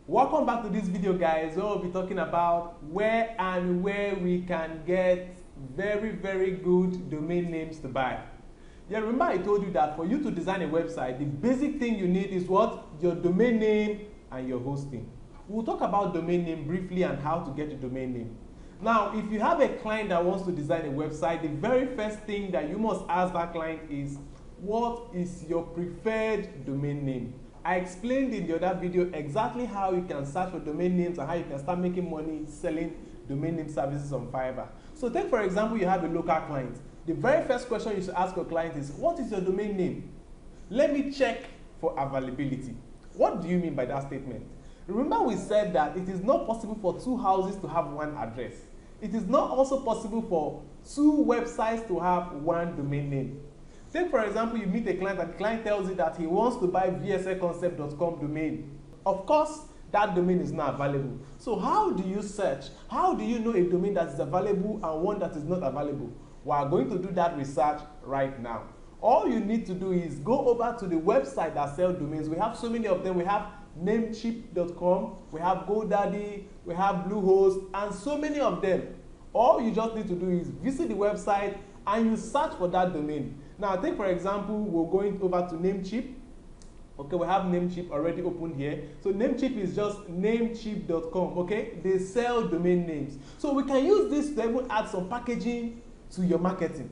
Welcome back to this video, guys. Where we'll be talking about where we can get very good domain names to buy. Yeah, remember I told you that for you to design a website, the basic thing you need is what? Your domain name and your hosting. We'll talk about domain name briefly and how to get a domain name. Now, if you have a client that wants to design a website, the very first thing that you must ask that client is, what is your preferred domain name? I explained in the other video exactly how you can search for domain names and how you can start making money selling domain name services on Fiverr. So take for example, you have a local client. The very first question you should ask your client is, what is your domain name? Let me check for availability. What do you mean by that statement? Remember we said that it is not possible for two houses to have one address. It is not also possible for two websites to have one domain name. Take for example, you meet a client and the client tells you that he wants to buy V.S.L domain. Of course, that domain is not available. So how do you search? How do you know a domain that is available and one that is not available? We are going to do that research right now. All you need to do is go over to the website that sells domains. We have so many of them. We have namecheap.com, we have GoDaddy, we have Bluehost, and so many of them. All you just need to do is visit the website and you search for that domain. Now, take for example, we're going over to Namecheap. Okay, we have Namecheap already opened here. So Namecheap is just namecheap.com. Okay, they sell domain names. So we can use this to even add some packaging to your marketing.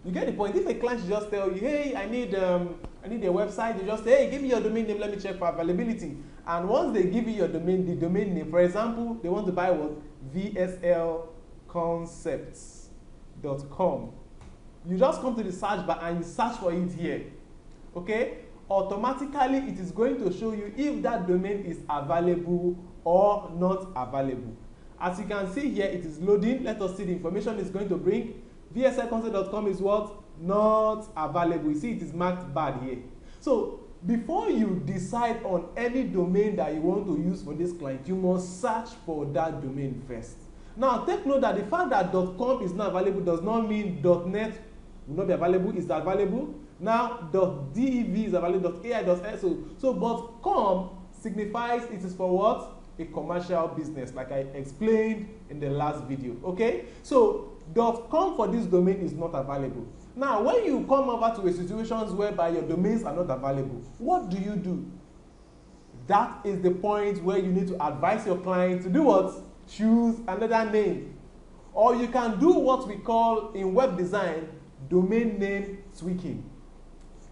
You get the point? If a client should just tell you, hey, I need a website, you just say, hey, give me your domain name, let me check for availability. And once they give you your domain, the domain name, for example, they want to buy what? V.S.L.concepts.com. You just come to the search bar and you search for it here. Okay? Automatically, it is going to show you if that domain is available or not available. As you can see here, it is loading. Let us see the information it's going to bring. V.S.L.concept.com is what? Not available. You see, it is marked bad here. So, before you decide on any domain that you want to use for this client, you must search for that domain first. Now, take note that the fact that .com is not available does not mean .net will not be available. It's available. Now, .dev is available, .ai.so. But .com signifies it is for what? A commercial business, like I explained in the last video. Okay? So, .com for this domain is not available. Now, when you come over to a situation whereby your domains are not available, what do? That is the point where you need to advise your client to do what? Choose another name. Or you can do what we call in web design, domain name tweaking.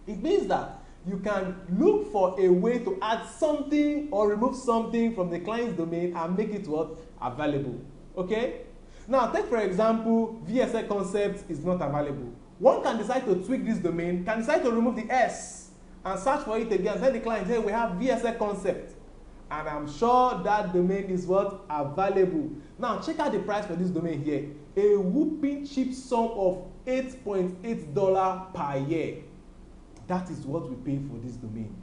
It means that you can look for a way to add something or remove something from the client's domain and make it what? Available. Okay? Now, take for example, V.S.L concept is not available. One can decide to tweak this domain, can decide to remove the S and search for it again. Tell the client, hey, we have V.S.L concept. And I'm sure that domain is what? Available. Now, check out the price for this domain here. A whooping cheap sum of $8.8 per year. That is what we pay for this domain.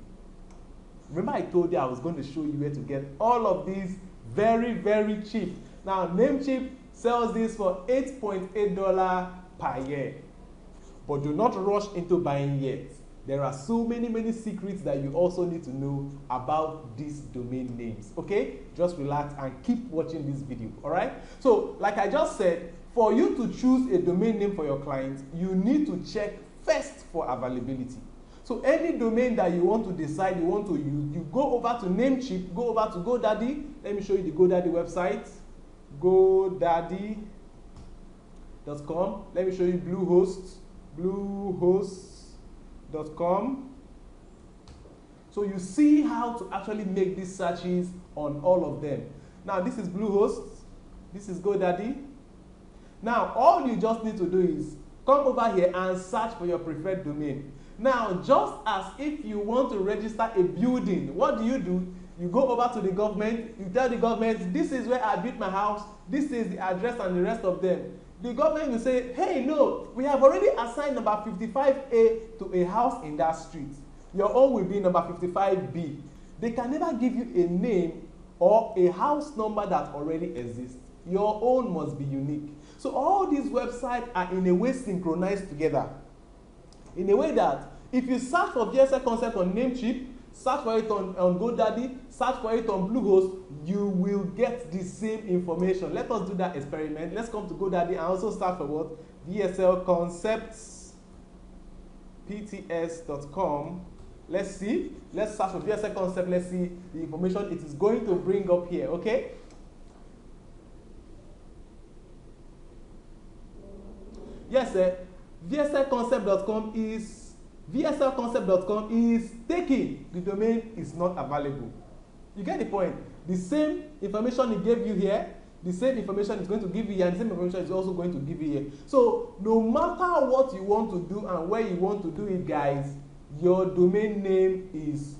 Remember I told you I was going to show you where to get all of these very cheap. Now, Namecheap sells this for $8.8 per year. But do not rush into buying yet. There are so many secrets that you also need to know about these domain names. Okay? Just relax and keep watching this video. Alright? So, like I just said, for you to choose a domain name for your client, you need to check first for availability. So any domain that you want to decide you want to use, you go over to Namecheap, go over to GoDaddy. Let me show you the GoDaddy website. GoDaddy.com. Let me show you Bluehost. Bluehost.com. So you see how to actually make these searches on all of them. Now this is Bluehost. This is GoDaddy. Now all you just need to do is come over here and search for your preferred domain. Now, just as if you want to register a building, what do? You go over to the government, you tell the government, this is where I built my house, this is the address and the rest of them. The government will say, hey, no, we have already assigned number 55A to a house in that street. Your own will be number 55B. They can never give you a name or a house number that already exists. Your own must be unique. So all these websites are in a way synchronized together. In a way that if you search for V.S.L concept on Namecheap, search for it on GoDaddy, search for it on Bluehost, you will get the same information. Let us do that experiment. Let's come to GoDaddy and also search for what? V.S.L conceptspts.com. Let's see. Let's search for V.S.L concept. Let's see the information it is going to bring up here. Okay. Yes, sir. V.S.L concept.com is taken. The domain is not available. You get the point? The same information it gave you here, the same information is going to give you here, and the same information is also going to give you here. So no matter what you want to do and where you want to do it, guys, your domain name is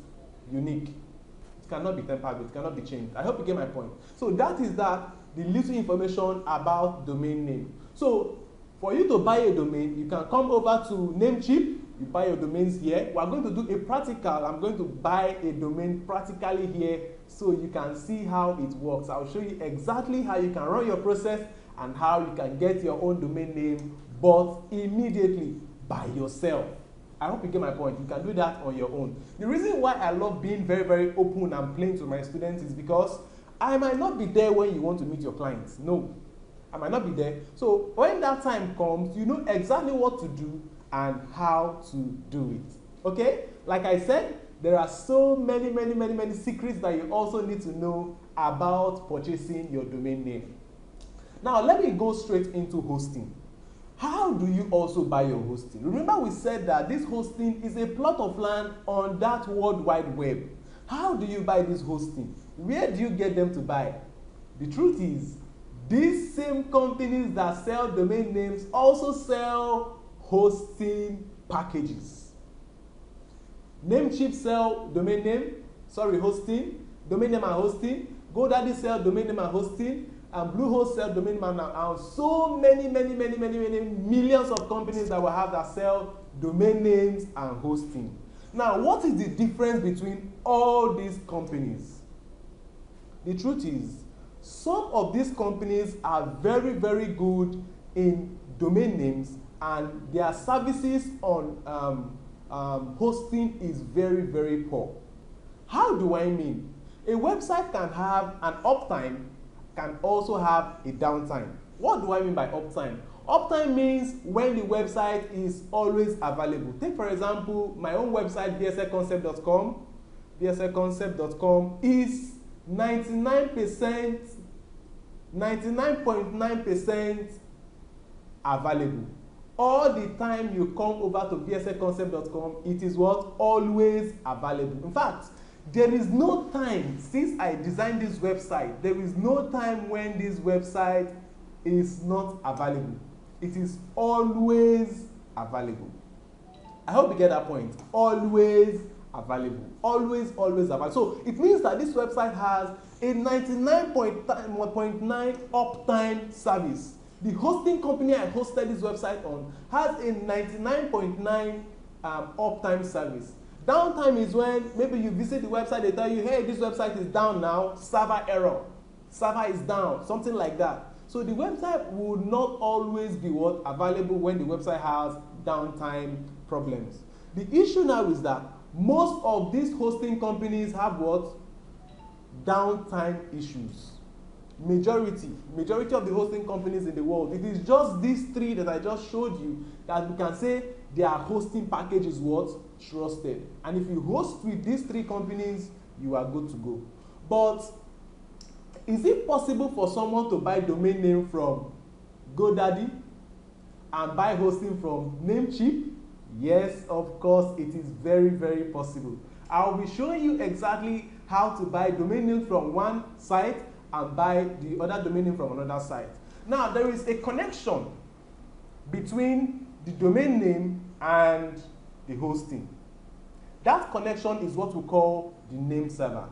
unique. It cannot be tampered with, it cannot be changed. I hope you get my point. So that is the little information about domain name. So for you to buy a domain, you can come over to Namecheap. You buy your domains here. We are going to do a practical. I'm going to buy a domain practically here so you can see how it works. I'll show you exactly how you can run your process and how you can get your own domain name, but immediately by yourself. I hope you get my point. You can do that on your own. The reason why I love being very, very open and plain to my students is because I might not be there when you want to meet your clients. No, I might not be there. So when that time comes, you know exactly what to do and how to do it. Okay? Like I said, there are so many secrets that you also need to know about purchasing your domain name. Now, let me go straight into hosting. How do you also buy your hosting? Remember we said that this hosting is a plot of land on that World Wide Web. How do you buy this hosting? Where do you get them to buy? The truth is, these same companies that sell domain names also sell hosting packages. Namecheap sell domain name, hosting, domain name and hosting. GoDaddy sell domain name and hosting, and Bluehost sell domain name and so many millions of companies that will have that sell domain names and hosting. Now, what is the difference between all these companies? The truth is, some of these companies are very, very good in domain names, and their services on hosting is very, very poor. How do I mean? A website can have an uptime, can also have a downtime. What do I mean by uptime? Uptime means when the website is always available. Take for example, my own website, V.S.L concept.com is 99.9% available. All the time you come over to V.S.L concept.com, it is what? Always available. In fact, there is no time since I designed this website, there is no time when this website is not available. It is always available. I hope you get that point. Always available. Always available. So it means that this website has a 99.9 uptime service. The hosting company I hosted this website on has a 99.9 uptime service. Downtime is when maybe you visit the website, they tell you, hey, this website is down now, server error, server is down, something like that. So the website will not always be available when the website has downtime problems. The issue now is that most of these hosting companies have downtime issues. Majority of the hosting companies in the world, it is just these three that I just showed you that we can say their hosting package is trusted. And if you host with these three companies, you are good to go. But is it possible for someone to buy domain name from GoDaddy and buy hosting from Namecheap? Yes, of course, it is very, very possible. I'll be showing you exactly how to buy domain name from one site and buy the other domain name from another site. Now, there is a connection between the domain name and the hosting. That connection is what we call the name server.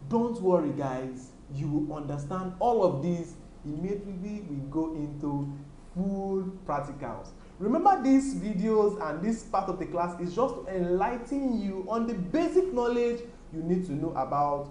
Don't worry, guys. You will understand all of these immediately we go into full practicals. Remember, these videos and this part of the class is just to enlighten you on the basic knowledge you need to know about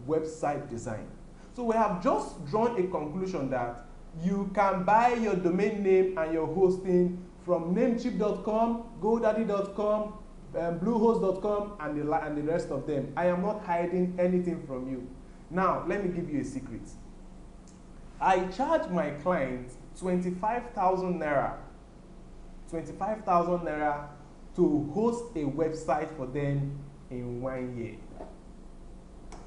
website design. So we have just drawn a conclusion that you can buy your domain name and your hosting from Namecheap.com, GoDaddy.com, bluehost.com and the rest of them. I am not hiding anything from you. Now, let me give you a secret. I charge my clients 25,000 naira, 25,000 naira to host a website for them in 1 year.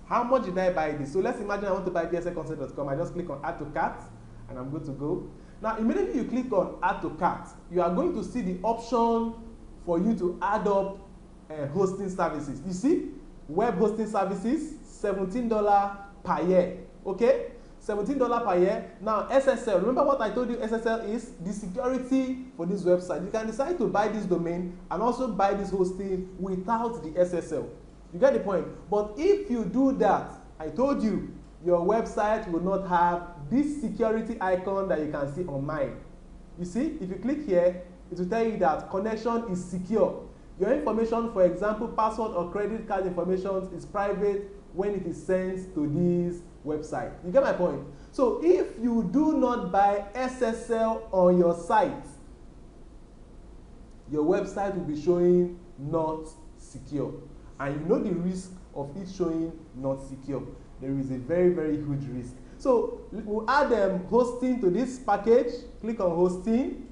How much did I buy this? So let's imagine I want to buy V.S.L.concept.com. I just click on add to cart and I'm good to go. Now, immediately you click on add to cart, you are going to see the option for you to add up hosting services. You see, web hosting services, $17 per year. Okay? $17 per year. Now, SSL, remember what I told you SSL is? The security for this website. You can decide to buy this domain and also buy this hosting without the SSL. You get the point? But if you do that, I told you, your website will not have this security icon that you can see on mine. You see, if you click here, it will tell you that connection is secure. Your information, for example, password or credit card information is private when it is sent to this website. You get my point? So if you do not buy SSL on your site, your website will be showing not secure. And you know the risk of it showing not secure. There is a very, very huge risk. So we'll add hosting to this package. Click on hosting.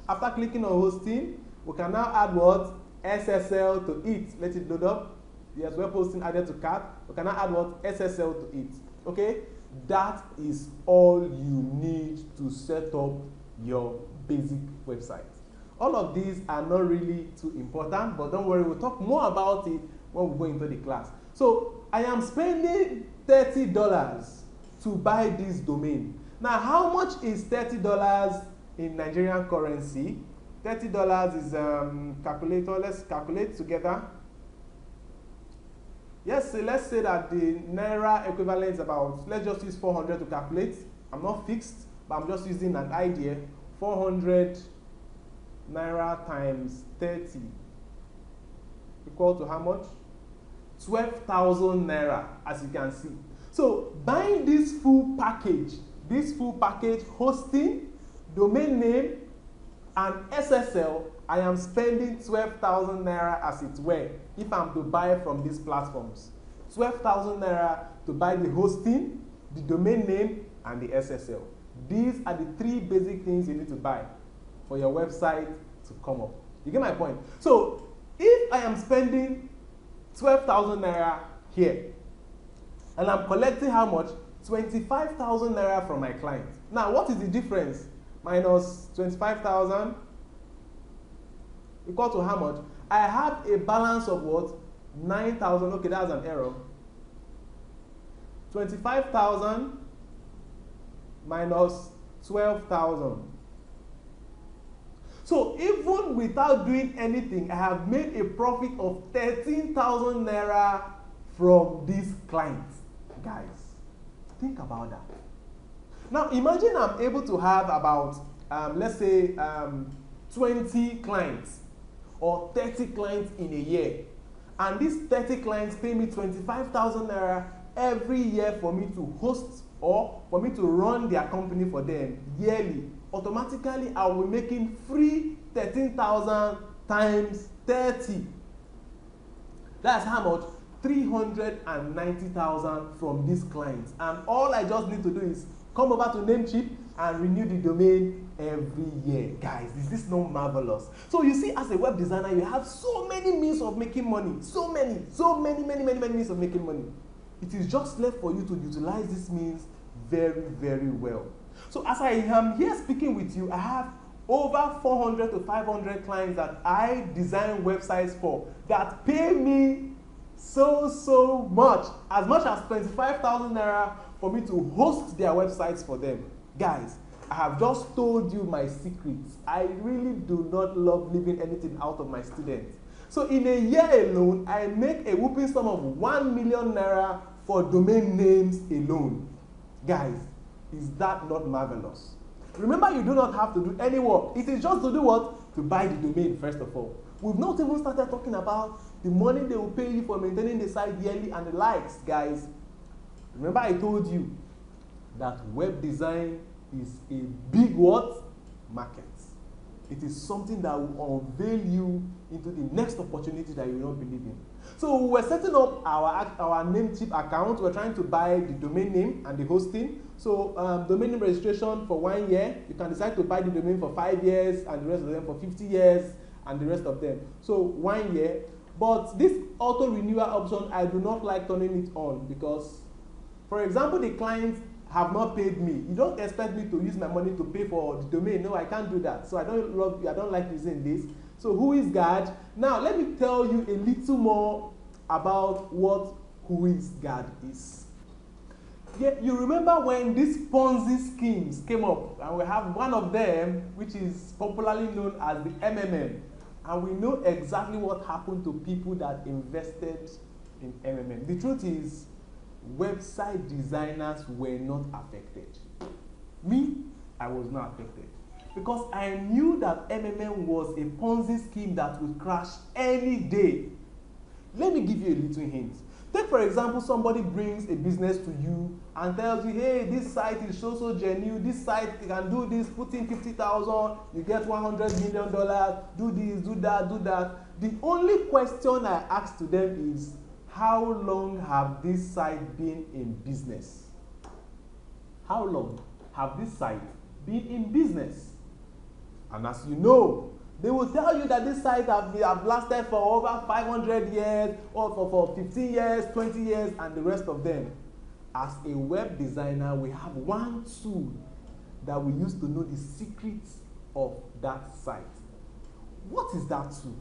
After clicking on hosting, we can now add what? SSL to it. Let it load up. Yes, web hosting added to cart. We can now add what? SSL to it. Okay? That is all you need to set up your basic website. All of these are not really too important, but don't worry, we'll talk more about it when we go into the class. So I am spending $30 to buy this domain. Now, how much is $30 in Nigerian currency? $30 is calculator. Let's calculate together. Yes, so let's say that the Naira equivalent is about, let's just use 400 to calculate. I'm not fixed, but I'm just using an idea. 400 Naira times 30 equal to how much? 12,000 Naira, as you can see. So buying this full package, hosting, domain name, and SSL, I am spending 12,000 Naira as it were if I'm to buy from these platforms. 12,000 Naira to buy the hosting, the domain name, and the SSL. These are the three basic things you need to buy for your website to come up. You get my point? So if I am spending 12,000 Naira here, and I'm collecting how much? 25,000 Naira from my client. Now, what is the difference? Minus 25,000 equal to how much? I have a balance of what? 9,000. Okay, that's an error. 25,000 minus 12,000. So even without doing anything, I have made a profit of 13,000 Naira from this client. Guys, think about that. Now imagine I'm able to have about, let's say, 20 clients or 30 clients in a year. And these 30 clients pay me 25,000 Naira every year for me to host or for me to run their company for them yearly. Automatically, I will be making free 13,000 times 30. That's how much? 390,000 from these clients. And all I just need to do is come over to Namecheap and renew the domain every year. Guys, is this not marvelous? So you see, as a web designer, you have so many means of making money. So many means of making money. It is just left for you to utilize these means very, very well. So as I am here speaking with you, I have over 400 to 500 clients that I design websites for that pay me so much as 25,000 Naira for me to host their websites for them. Guys, I have just told you my secrets. I really do not love leaving anything out of my students. So in a year alone, I make a whooping sum of 1 million Naira for domain names alone. Guys, is that not marvelous? Remember, you do not have to do any work. It is just to do what? To buy the domain, first of all. We've not even started talking about the money they will pay you for maintaining the site yearly and the likes, guys. Remember, I told you that web design is a big what? Market. It is something that will unveil you into the next opportunity that you will not believe in. So we're setting up our Namecheap account. We're trying to buy the domain name and the hosting. So domain name registration for 1 year. You can decide to buy the domain for 5 years and the rest of them for 50 years and the rest of them. So 1 year. But this auto renewal option, I do not like turning it on because, for example, the clients have not paid me. You don't expect me to use my money to pay for the domain. No, I can't do that. So I don't like using this. So who is God? Now let me tell you a little more about what who is God is. Yeah, you remember when these Ponzi schemes came up, and we have one of them which is popularly known as the MMM, and we know exactly what happened to people that invested in MMM. The truth is, website designers were not affected. Me, I was not affected because I knew that MMM was a Ponzi scheme that would crash any day. Let me give you a little hint. Take, for example, somebody brings a business to you and tells you, hey, this site is so genuine, this site can do this, put in 50,000, you get $100 million, do this, do that, do that. The only question I ask to them is, how long have this site been in business? How long have this site been in business? And as you know, they will tell you that this site have lasted for over 500 years, or for 15 years, 20 years, and the rest of them. As a web designer, we have one tool that we use to know the secrets of that site. What is that tool?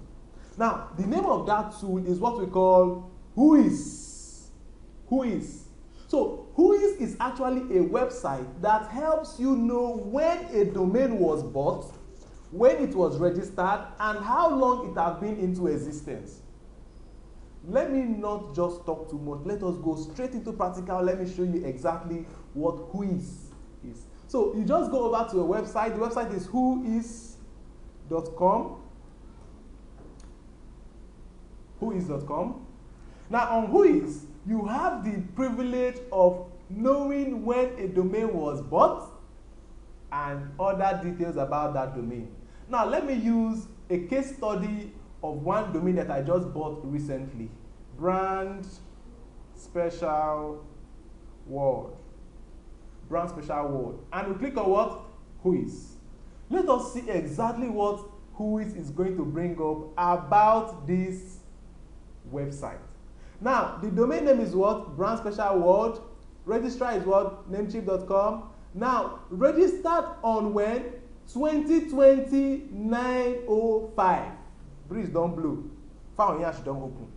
Now, the name of that tool is what we call Whois. Whois. So, Whois is actually a website that helps you know when a domain was bought, when it was registered, and how long it has been into existence. Let me not just talk too much. Let us go straight into practical. Let me show you exactly what Whois is. So you just go over to a website. The website is whois.com. Whois.com. Now on Whois, you have the privilege of knowing when a domain was bought and other details about that domain. Now, let me use a case study of one domain that I just bought recently. Brand Special World. Brand Special World. And we click on what? Whois. Let us see exactly what Whois is going to bring up about this website. Now, the domain name is what? Brand Special World. Registrar is what? Namecheap.com. Now, registered on when? 2020-905. Breeze don't blow. Found here don't open.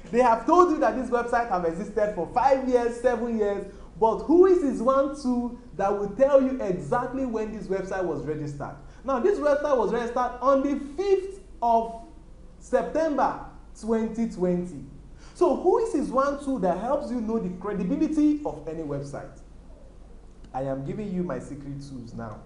They have told you that this website have existed for 5 years, 7 years, but Whois is one tool that will tell you exactly when this website was registered. Now, this website was registered on the 5th of September 2020. So, Whois is one tool that helps you know the credibility of any website. I am giving you my secret tools now.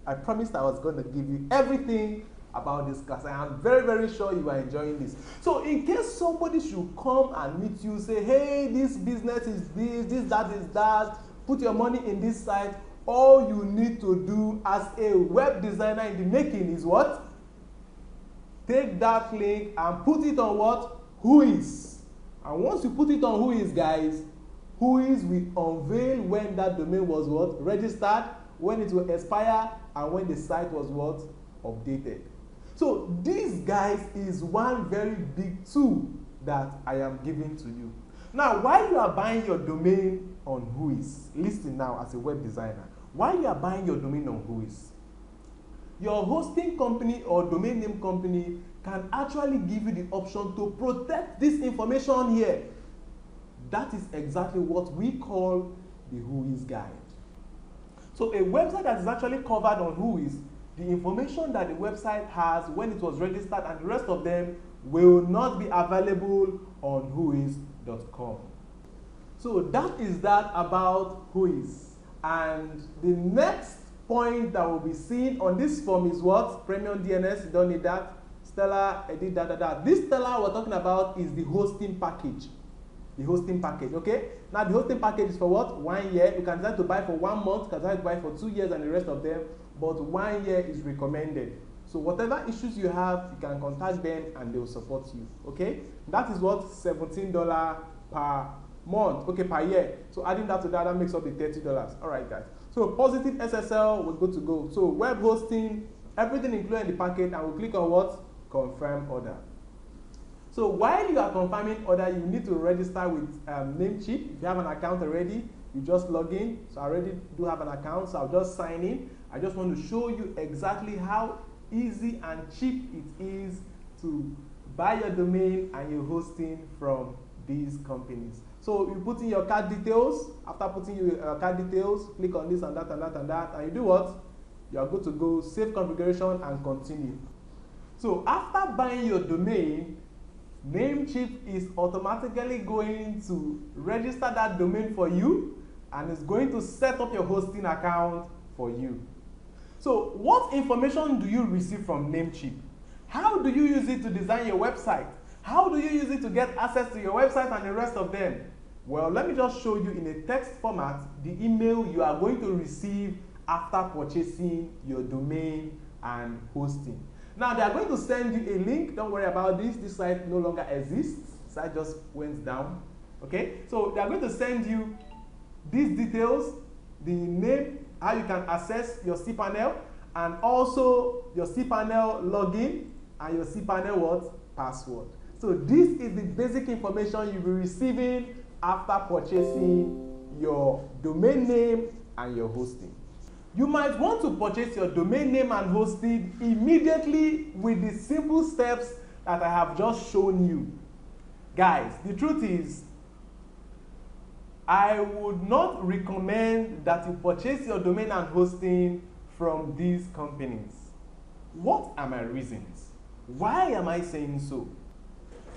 I promised I was going to give you everything about this class. I am very, very sure you are enjoying this. So in case somebody should come and meet you, say, hey, this business is this, that is that, put your money in this site, all you need to do as a web designer in the making is what? Take that link and put it on what? Whois. And once you put it on Whois, guys, Whois will unveil when that domain was what? Registered, when it will expire, and when the site was what? Updated. So this, guys, is one very big tool that I am giving to you. Now, while you are buying your domain on Whois, listen now as a web designer, while you are buying your domain on Whois, your hosting company or domain name company can actually give you the option to protect this information here. That is exactly what we call the Whois guide. So a website that is actually covered on Whois, the information that the website has when it was registered and the rest of them will not be available on Whois.com. So that is that about Whois. And the next point that will be seen on this form is what? Premium DNS, you don't need that. Stellar, edit, This Stellar we're talking about is the hosting package. the hosting package, okay? Now the hosting package is for what? 1 year. You can decide to buy for 1 month, you can decide to buy for 2 years and the rest of them, but 1 year is recommended. So whatever issues you have, you can contact them and they will support you, okay? That is what? $17 per month, okay, per year. So adding that to that makes up the $30. All right, guys. So positive SSL, we're good to go. So web hosting, everything included in the package, and we'll click on what? Confirm order. So while you are confirming order, you need to register with Namecheap. If you have an account already, you just log in. So I already do have an account, so I'll just sign in. I just want to show you exactly how easy and cheap it is to buy your domain and your hosting from these companies. So you put in your card details. After putting your card details, click on this and that and that and that, and you do what? You are good to go. Save configuration and continue. So after buying your domain, Namecheap is automatically going to register that domain for you and is going to set up your hosting account for you. So what information do you receive from Namecheap? How do you use it to design your website? How do you use it to get access to your website and the rest of them? Well, let me just show you in a text format the email you are going to receive after purchasing your domain and hosting. Now, they are going to send you a link. Don't worry about this. This site no longer exists. The site just went down. Okay? So, they are going to send you these details, the name, how you can access your cPanel, and also your cPanel login and your cPanel what? Password. So, this is the basic information you'll be receiving after purchasing your domain name and your hosting. You might want to purchase your domain name and hosting immediately with the simple steps that I have just shown you. Guys, the truth is, I would not recommend that you purchase your domain and hosting from these companies. What are my reasons? Why am I saying so?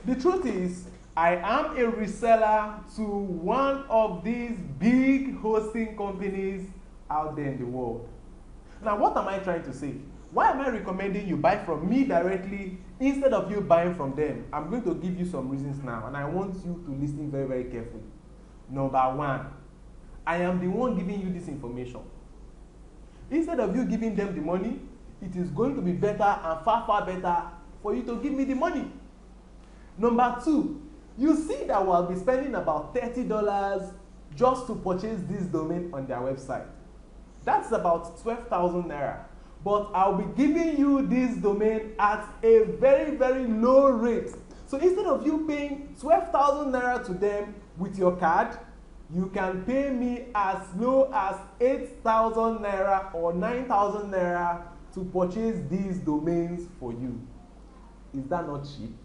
The truth is, I am a reseller to one of these big hosting companies out there in the world. Now, what am I trying to say? Why am I recommending you buy from me directly instead of you buying from them? I'm going to give you some reasons now, and I want you to listen very, very carefully. Number one, I am the one giving you this information. Instead of you giving them the money, it is going to be better and far, far better for you to give me the money. Number two, you see that we'll be spending about $30 just to purchase this domain on their website. That's about 12,000 naira. But I'll be giving you this domain at a very, very low rate. So instead of you paying 12,000 naira to them with your card, you can pay me as low as 8,000 naira or 9,000 naira to purchase these domains for you. Is that not cheap?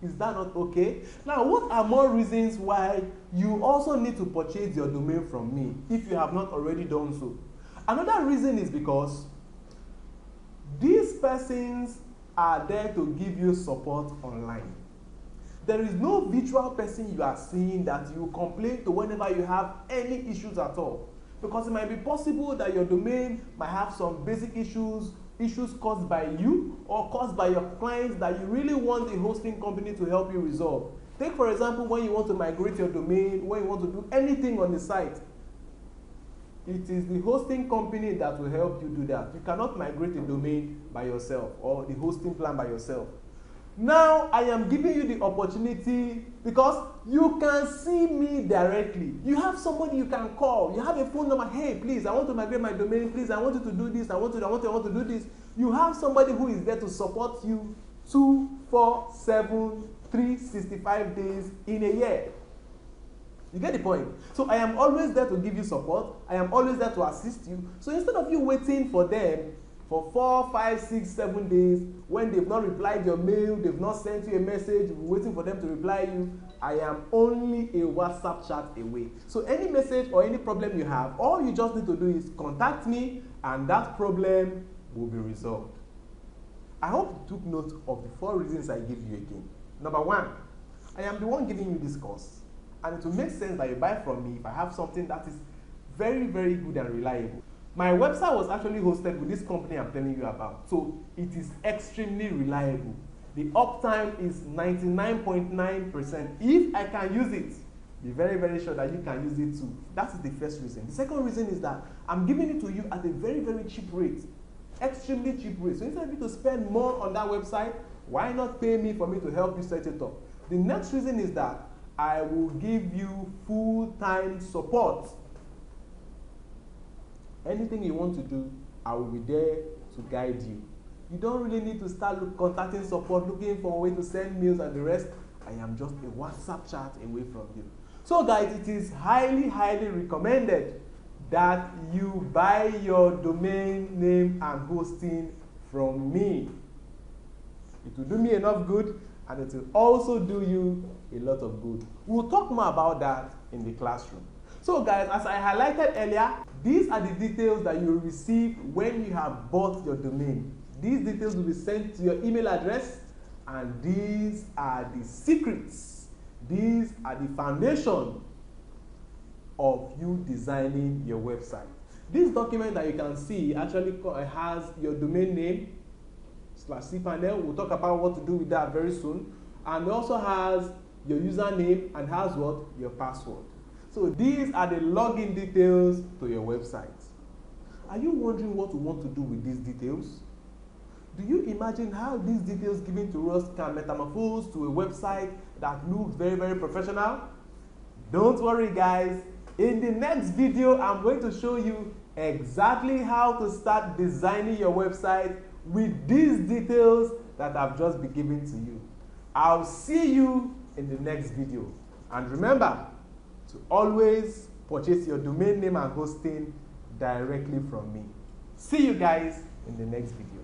Is that not okay? Now, what are more reasons why you also need to purchase your domain from me if you have not already done so? Another reason is because these persons are there to give you support online. There is no virtual person you are seeing that you complain to whenever you have any issues at all. Because it might be possible that your domain might have some basic issues caused by you or caused by your clients that you really want the hosting company to help you resolve. Take, for example, when you want to migrate your domain, when you want to do anything on the site. It is the hosting company that will help you do that. You cannot migrate a domain by yourself or the hosting plan by yourself. Now, I am giving you the opportunity because you can see me directly. You have somebody you can call. You have a phone number. Hey, please, I want to migrate my domain. Please, I want you to do this. I want to do this. You have somebody who is there to support you 2-4-7, 365 days in a year. You get the point? So I am always there to give you support. I am always there to assist you. So instead of you waiting for them for 4, 5, 6, 7 days, when they've not replied your mail, they've not sent you a message, waiting for them to reply you, I am only a WhatsApp chat away. So any message or any problem you have, all you just need to do is contact me and that problem will be resolved. I hope you took note of the 4 reasons I give you again. Number 1, I am the one giving you this course. And it will make sense that you buy from me if I have something that is very, very good and reliable. My website was actually hosted with this company I'm telling you about. So it is extremely reliable. The uptime is 99.9%. If I can use it, be very, very sure that you can use it too. That is the first reason. The second reason is that I'm giving it to you at a very, very cheap rate. Extremely cheap rate. So instead of you to spend more on that website, why not pay me for me to help you set it up? The next reason is that I will give you full-time support. Anything you want to do, I will be there to guide you. You don't really need to start contacting support, looking for a way to send mails and the rest. I am just a WhatsApp chat away from you. So guys, it is highly, highly recommended that you buy your domain name and hosting from me. It will do me enough good, and it will also do you a lot of good. We'll talk more about that in the classroom. So guys, as I highlighted earlier, these are the details that you will receive when you have bought your domain. These details will be sent to your email address, and these are the secrets. These are the foundation of you designing your website. This document that you can see actually has your domain name /cpanel. We'll talk about what to do with that very soon. And it also has your username and has what? Your password. So these are the login details to your website. Are you wondering what we want to do with these details? Do you imagine how these details given to us can metamorphose to a website that looks very, very professional? Don't worry guys. In the next video, I'm going to show you exactly how to start designing your website with these details that I've just been given to you. I'll see you in the next video. And remember to always purchase your domain name and hosting directly from me. See you guys in the next video.